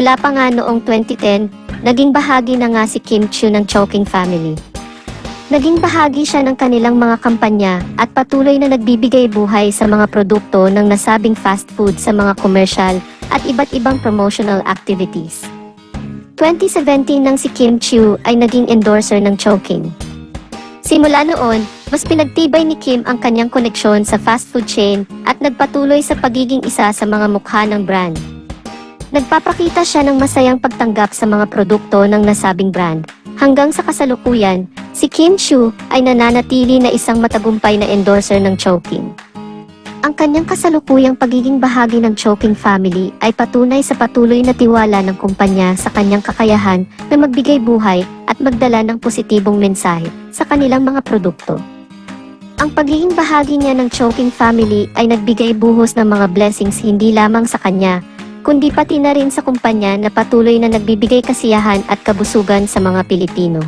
Mula pa nga noong 2010, naging bahagi na nga si Kim Chiu ng Chowking family. Naging bahagi siya ng kanilang mga kampanya at patuloy na nagbibigay buhay sa mga produkto ng nasabing fast food sa mga commercial at iba't ibang promotional activities. 2017 nang si Kim Chiu ay naging endorser ng Chowking. Simula noon, mas pinagtibay ni Kim ang kanyang koneksyon sa fast food chain at nagpatuloy sa pagiging isa sa mga mukha ng brand. Nagpapakita siya ng masayang pagtanggap sa mga produkto ng nasabing brand. Hanggang sa kasalukuyan, si Kim Chiu ay nananatili na isang matagumpay na endorser ng Chowking. Ang kanyang kasalukuyang pagiging bahagi ng Chowking family ay patunay sa patuloy na tiwala ng kumpanya sa kanyang kakayahan na magbigay buhay at magdala ng positibong mensahe sa kanilang mga produkto. Ang pagiging bahagi niya ng Chowking family ay nagbigay buhos ng mga blessings hindi lamang sa kanya, kundi pati na rin sa kumpanya na patuloy na nagbibigay kasiyahan at kabusugan sa mga Pilipino.